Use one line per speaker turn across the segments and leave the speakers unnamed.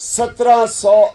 1700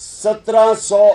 1700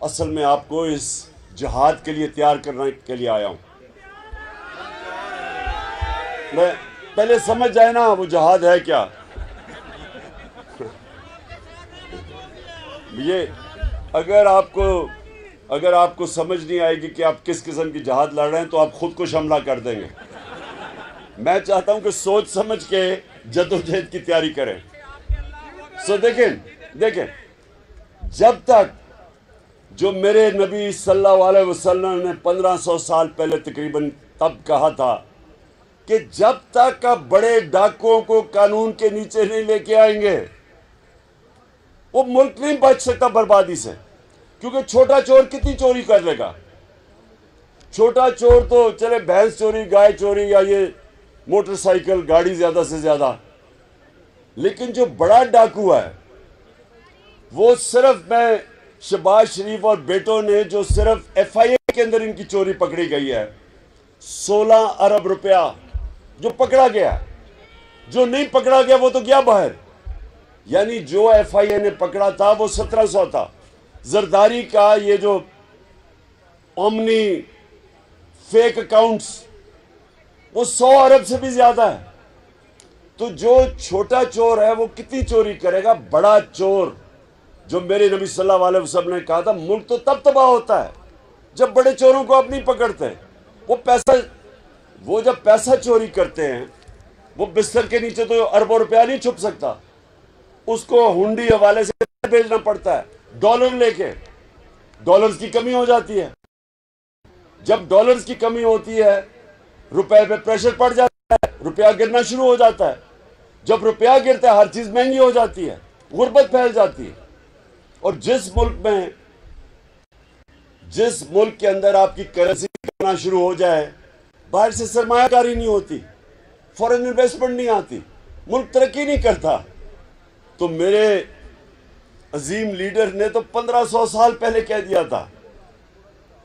اصل میں آپ کو اس جہاد کے لیے تیار کرنے کے لیے آیا ہوں. میں پہلے سمجھ جائے نا وہ جہاد ہے کیا. یہ اگر آپ کو سمجھ نہیں آئے گی کہ آپ کس قسم کی جہاد لڑ رہے ہیں تو آپ خود کو حملہ کر دیں گے. میں چاہتا ہوں کہ سوچ سمجھ کے جدوجہد کی تیاری کریں. دیکھیں جب تک جو میرے نبی صلی اللہ علیہ وسلم نے 1500 سال پہلے تقریباً تب کہا تھا کہ جب تک آپ بڑے ڈاکوؤں کو قانون کے نیچے نہیں لے کے آئیں گے وہ ملک نہیں بچ سکتا بربادی سے. کیونکہ چھوٹا چور کتنی چوری کر لے گا. چھوٹا چور تو چلے بھینس چوری، گائے چوری، یا یہ موٹر سائیکل گاڑی زیادہ سے زیادہ. لیکن جو بڑا ڈاکو ہے وہ صرف میں شہباز شریف اور بیٹوں نے جو صرف ایف آئی اے کے اندر ان کی چوری پکڑی گئی ہے 16 ارب روپیہ جو پکڑا گیا. جو نہیں پکڑا گیا وہ تو گیا باہر. یعنی جو ایف آئی اے نے پکڑا تھا وہ 1700 تھا. زرداری کا یہ جو اومنی فیک اکاؤنٹس وہ 100 ارب سے بھی زیادہ ہے. تو جو چھوٹا چور ہے وہ کتنی چوری کرے گا. بڑا چور جو میرے نبی صلی اللہ علیہ وسلم نے کہا تھا ملک تو تب تباہ ہوتا ہے جب بڑے چوروں کو آپ نہیں پکڑتے. وہ جب پیسہ چوری کرتے ہیں وہ بستر کے نیچے تو اربوں روپیہ نہیں چھپ سکتا. اس کو ہنڈی حوالے سے بھیجنا پڑتا ہے ڈالر لے کے. ڈالرز کی کمی ہو جاتی ہے. جب ڈالرز کی کمی ہوتی ہے روپے پہ پریشر پڑ جاتا ہے، روپیہ گرنا شروع ہو جاتا ہے. جب روپیہ گرتا ہے ہر چیز مہنگی ہو جاتی ہے، غربت پھیل جاتی ہے. اور جس ملک کے اندر آپ کی کرنسی کرنا شروع ہو جائے باہر سے سرمایہ کاری نہیں ہوتی، فورن انویسٹمنٹ نہیں آتی، ملک ترقی نہیں کرتا. تو میرے عظیم لیڈر نے تو 1500 سال پہلے کہہ دیا تھا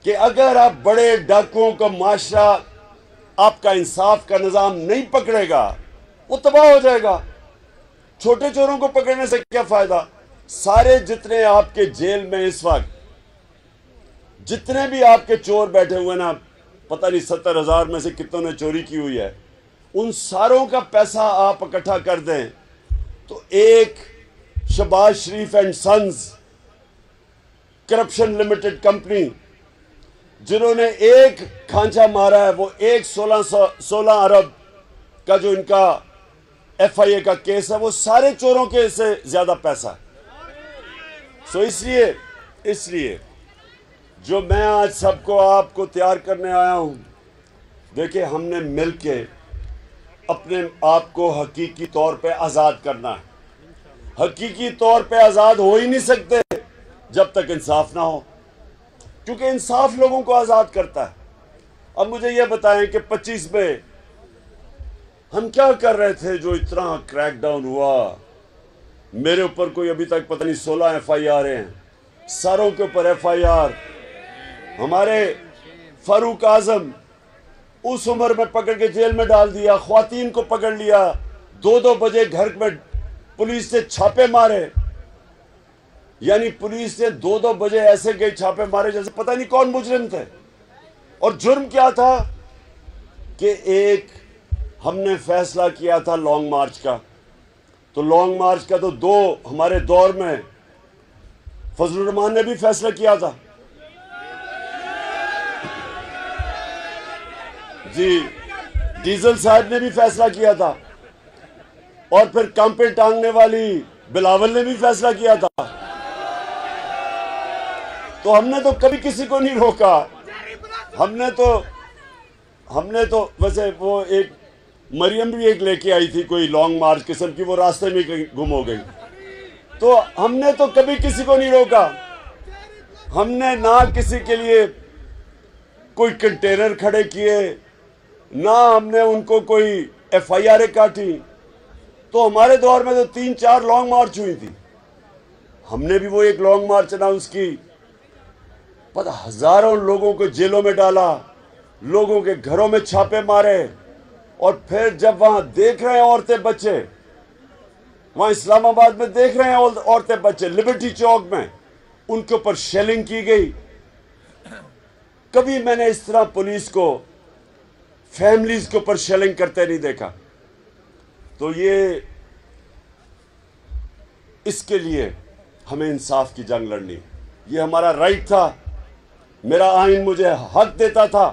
کہ اگر آپ بڑے ڈاکوؤں کا معاشرہ آپ کا انصاف کا نظام نہیں پکڑے گا وہ تباہ ہو جائے گا. چھوٹے چوروں کو پکڑنے سے کیا فائدہ. سارے جتنے آپ کے جیل میں اس وقت جتنے بھی آپ کے چور بیٹھے ہوئے نا، پتہ نہیں 70,000 میں سے کتنوں نے چوری کی ہوئی ہے، ان ساروں کا پیسہ آپ اکٹھا کر دیں تو ایک Shahbaz Sharif and sons corruption limited company جنہوں نے ایک کھانچا مارا ہے وہ 16 ارب کا جو ان کا ایف آئی اے کا کیس ہے وہ سارے چوروں کے سے زیادہ پیسہ ہے. سو اس لیے جو میں آج سب کو آپ کو تیار کرنے آیا ہوں، دیکھیں ہم نے مل کے اپنے آپ کو حقیقی طور پہ آزاد کرنا ہے. حقیقی طور پہ آزاد ہو ہی نہیں سکتے جب تک انصاف نہ ہو، کیونکہ انصاف لوگوں کو آزاد کرتا ہے. اب مجھے یہ بتائیں کہ 25 میں ہم کیا کر رہے تھے جو اتنا کریک ڈاؤن ہوا. میرے اوپر کوئی ابھی تک پتہ نہیں 16 ایف آئی آر ہیں، ساروں کے اوپر ایف آئی آر. ہمارے فاروق اعظم اس عمر میں پکڑ کے جیل میں ڈال دیا. خواتین کو پکڑ لیا 2 بجے گھر میں پولیس سے چھاپے مارے. یعنی پولیس نے 2 بجے ایسے گئے چھاپے مارے جیسے پتہ نہیں کون مجرم تھے. اور جرم کیا تھا کہ ہم نے فیصلہ کیا تھا لانگ مارچ کا. تو لانگ مارچ کا تو 2 ہمارے دور میں فضل الرحمان نے بھی فیصلہ کیا تھا. جی ڈیزل صاحب نے بھی فیصلہ کیا تھا. اور پھر کام پہ ٹانگنے والی بلاول نے بھی فیصلہ کیا تھا. تو ہم نے تو کبھی کسی کو نہیں روکا. ہم نے تو ویسے وہ ایک مریم بھی ایک لے کے آئی تھی کوئی لانگ مارچ قسم کی، وہ راستے میں گم ہو گئی. تو ہم نے تو کبھی کسی کو نہیں روکا. ہم نے نہ کسی کے لیے کوئی کنٹینر کھڑے کیے، نہ ہم نے ان کو کوئی ایف آئی آر کاٹی. تو ہمارے دور میں تو 3-4 لانگ مارچ ہوئی تھی. ہم نے بھی وہ ایک لانگ مارچ اناؤنس کی. پتہ ہزاروں لوگوں کو جیلوں میں ڈالا، لوگوں کے گھروں میں چھاپے مارے. اور پھر جب وہاں دیکھ رہے ہیں عورتیں بچے، وہاں اسلام آباد میں دیکھ رہے ہیں عورتیں بچے لبرٹی چوک میں، ان کے اوپر شیلنگ کی گئی. کبھی میں نے اس طرح پولیس کو فیملیز کے اوپر شیلنگ کرتے نہیں دیکھا. تو یہ اس کے لیے ہمیں انصاف کی جنگ لڑنی. یہ ہمارا رائٹ تھا. میرا آئین مجھے حق دیتا تھا.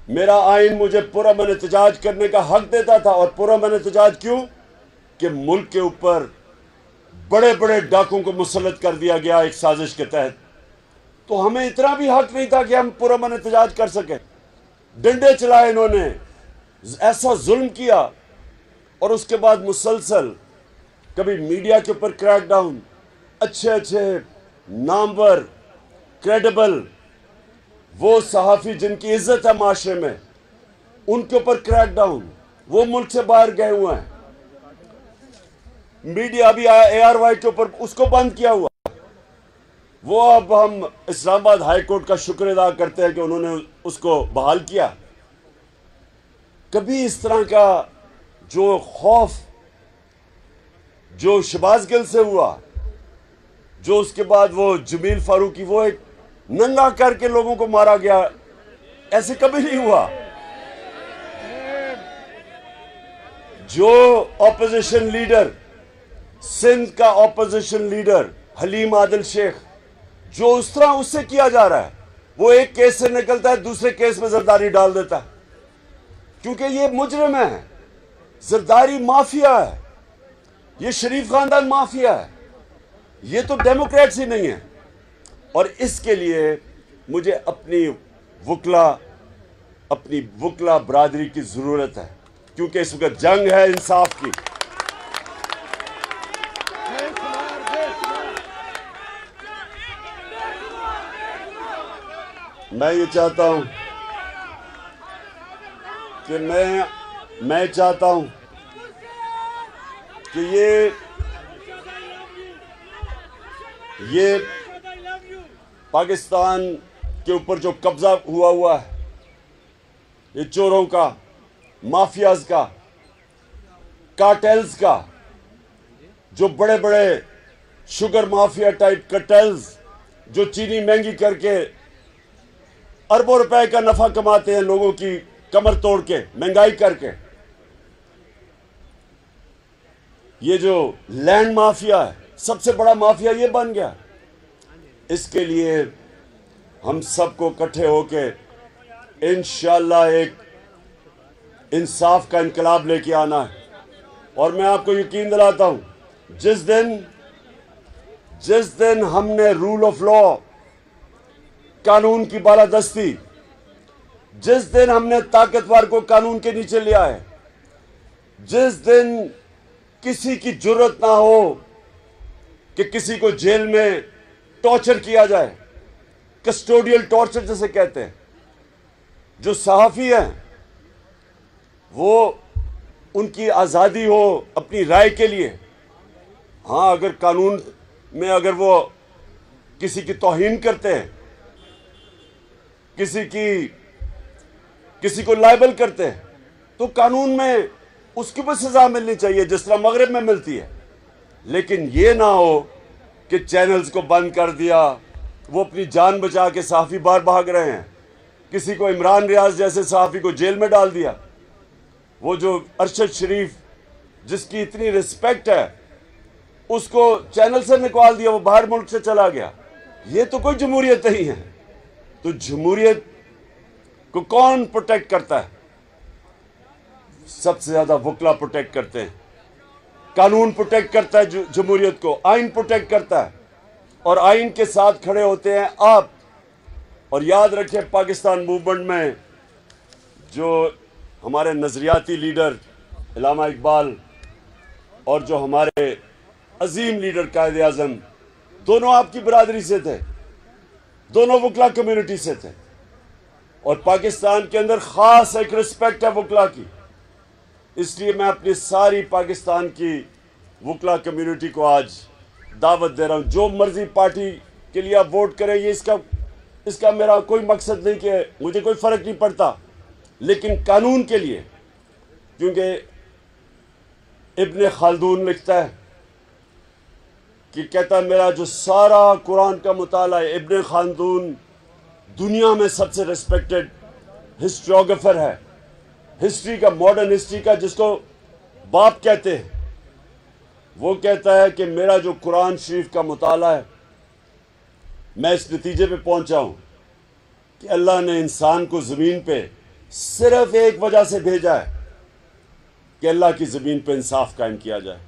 میرا آئین مجھے پرامن احتجاج کرنے کا حق دیتا تھا. اور پرامن احتجاج کیوں؟ کہ ملک کے اوپر بڑے بڑے ڈاکوں کو مسلط کر دیا گیا ایک سازش کے تحت. تو ہمیں اتنا بھی حق نہیں تھا کہ ہم پرامن احتجاج کر سکیں. ڈنڈے چلائے انہوں نے, ایسا ظلم کیا. اور اس کے بعد مسلسل کبھی میڈیا کے اوپر کریک ڈاؤن, اچھے نامور کریڈیبل وہ صحافی جن کی عزت ہے معاشرے میں, ان کے اوپر کریک ڈاؤن. وہ ملک سے باہر گئے ہوئے ہیں. میڈیا بھی ARY کے اوپر اس کو بند کیا ہوا. وہ اب ہم اسلام آباد ہائی کورٹ کا شکر ادا کرتے ہیں کہ انہوں نے اس کو بحال کیا. کبھی اس طرح کا جو خوف جو شہباز گل سے ہوا, جو اس کے بعد وہ جمیل فاروقی وہ ایک ننگا کر کے لوگوں کو مارا گیا, ایسے کبھی نہیں ہوا. جو اپوزیشن لیڈر, سندھ کا اپوزیشن لیڈر حلیم عادل شیخ, جو اس طرح اس سے کیا جا رہا ہے, وہ ایک کیس سے نکلتا ہے دوسرے کیس میں زرداری ڈال دیتا ہے. کیونکہ یہ مجرم ہے, زرداری مافیا ہے, یہ شریف خاندان مافیا ہے. یہ تو ڈیموکریٹس ہی نہیں ہے. اور اس کے لیے مجھے اپنی وکلا برادری کی ضرورت ہے, کیونکہ اس وقت جنگ ہے انصاف کی. میں یہ چاہتا ہوں کہ میں چاہتا ہوں کہ یہ پاکستان کے اوپر جو قبضہ ہوا ہے, یہ چوروں کا, مافیاز کا, کارٹیلز کا, جو بڑے بڑے شوگر مافیا ٹائپ کارٹیلز جو چینی مہنگی کر کے اربوں روپے کا نفع کماتے ہیں لوگوں کی کمر توڑ کے, مہنگائی کر کے. یہ جو لینڈ مافیا ہے, سب سے بڑا مافیا یہ بن گیا. اس کے لیے ہم سب کو اکٹھے ہو کے انشاءاللہ ایک انصاف کا انقلاب لے کے آنا ہے. اور میں آپ کو یقین دلاتا ہوں, جس دن ہم نے رول آف لا, قانون کی بالادستی, جس دن ہم نے طاقتور کو قانون کے نیچے لیا ہے, جس دن کسی کی جرت نہ ہو کہ کسی کو جیل میں ٹارچر کیا جائے, کسٹوڈیل ٹارچر جسے کہتے ہیں, جو صحافی ہیں وہ ان کی آزادی ہو اپنی رائے کے لیے. ہاں, اگر قانون میں اگر وہ کسی کی توہین کرتے ہیں, کسی کو لائبل کرتے ہیں, تو قانون میں اس کی بھی سزا ملنی چاہیے جس طرح مغرب میں ملتی ہے. لیکن یہ نہ ہو کہ چینلز کو بند کر دیا, وہ اپنی جان بچا کے صحافی باہر بھاگ رہے ہیں. کسی کو عمران ریاض جیسے صحافی کو جیل میں ڈال دیا. وہ جو ارشد شریف جس کی اتنی رسپیکٹ ہے, اس کو چینل سے نکال دیا, وہ باہر ملک سے چلا گیا. یہ تو کوئی جمہوریت نہیں ہے. تو جمہوریت کو کون پروٹیکٹ کرتا ہے؟ سب سے زیادہ وکلا پروٹیکٹ کرتے ہیں. قانون پروٹیکٹ کرتا ہے جمہوریت کو, آئین پروٹیکٹ کرتا ہے, اور آئین کے ساتھ کھڑے ہوتے ہیں آپ. اور یاد رکھیں, پاکستان موومنٹ میں جو ہمارے نظریاتی لیڈر علامہ اقبال اور جو ہمارے عظیم لیڈر قائد اعظم, دونوں آپ کی برادری سے تھے, دونوں وکلا کمیونٹی سے تھے. اور پاکستان کے اندر خاص ایک رسپیکٹ ہے وکلا کی. اس لیے میں اپنی ساری پاکستان کی وکلا کمیونٹی کو آج دعوت دے رہا ہوں, جو مرضی پارٹی کے لیے آپ ووٹ کریں, یہ اس کا میرا کوئی مقصد نہیں کہ مجھے کوئی فرق نہیں پڑتا, لیکن قانون کے لیے. کیونکہ ابن خلدون لکھتا ہے کہ کہتا ہے میرا جو سارا قرآن کا مطالعہ ہے، ابن خلدون دنیا میں سب سے ریسپیکٹڈ ہسٹریوگرافر ہے، ہسٹری کا، ماڈرن ہسٹری کا، جس کو باپ کہتے ہیں، وہ کہتا ہے کہ میرا جو قرآن شریف کا مطالعہ ہے، میں اس نتیجے پہ پہنچا ہوں کہ اللہ نے انسان کو زمین پہ صرف ایک وجہ سے بھیجا ہے کہ اللہ کی زمین پہ انصاف قائم کیا جائے،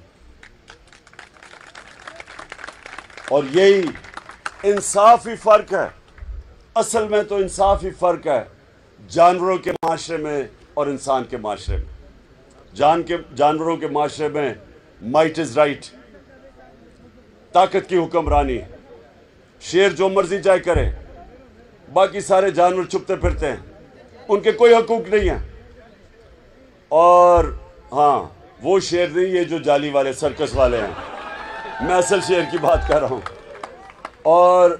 اور یہی انصاف ہی فرق ہے، اصل میں تو انصاف ہی فرق ہے جانوروں کے معاشرے میں اور انسان کے معاشرے میں۔ جانوروں کے معاشرے میں مائٹ از رائٹ، طاقت کی حکمرانی، شیر جو مرضی چاہے کرے، باقی سارے جانور چھپتے پھرتے ہیں، ان کے کوئی حقوق نہیں ہیں۔ اور ہاں، وہ شیر نہیں، یہ جو جالی والے سرکس والے ہیں، میں اصل شیر کی بات کر رہا ہوں۔ اور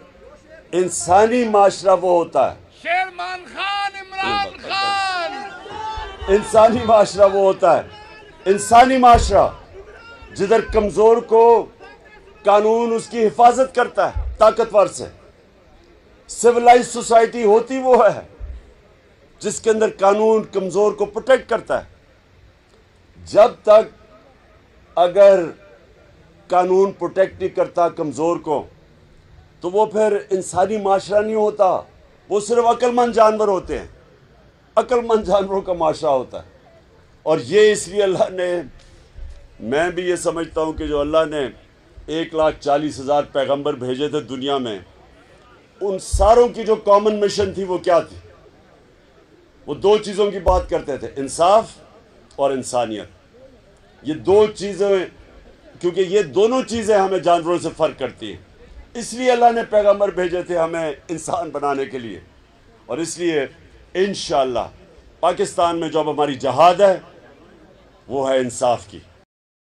انسانی معاشرہ وہ ہوتا ہے،
شیرمان خان، عمران خان،
انسانی معاشرہ وہ ہوتا ہے، انسانی معاشرہ جدھر کمزور کو قانون اس کی حفاظت کرتا ہے طاقتور سے۔ سویلائز سوسائٹی ہوتی وہ ہے جس کے اندر قانون کمزور کو پروٹیکٹ کرتا ہے۔ جب تک اگر قانون پروٹیکٹ نہیں کرتا کمزور کو، تو وہ پھر انسانی معاشرہ نہیں ہوتا، وہ صرف عقل مند جانور ہوتے ہیں، عقل مند جانوروں کا معاشرہ ہوتا ہے۔ اور یہ اس لیے اللہ نے، میں بھی یہ سمجھتا ہوں کہ جو اللہ نے 1,40,000 پیغمبر بھیجے تھے دنیا میں، ان ساروں کی جو کامن مشن تھی وہ کیا تھی؟ وہ دو چیزوں کی بات کرتے تھے، انصاف اور انسانیت۔ یہ دو چیزیں، کیونکہ یہ دونوں چیزیں ہمیں جانوروں سے فرق کرتی ہیں، اس لیے اللہ نے پیغمبر بھیجے تھے ہمیں انسان بنانے کے لیے۔ اور اس لیے انشاءاللہ پاکستان میں جو اب ہماری جہاد ہے وہ ہے انصاف کی۔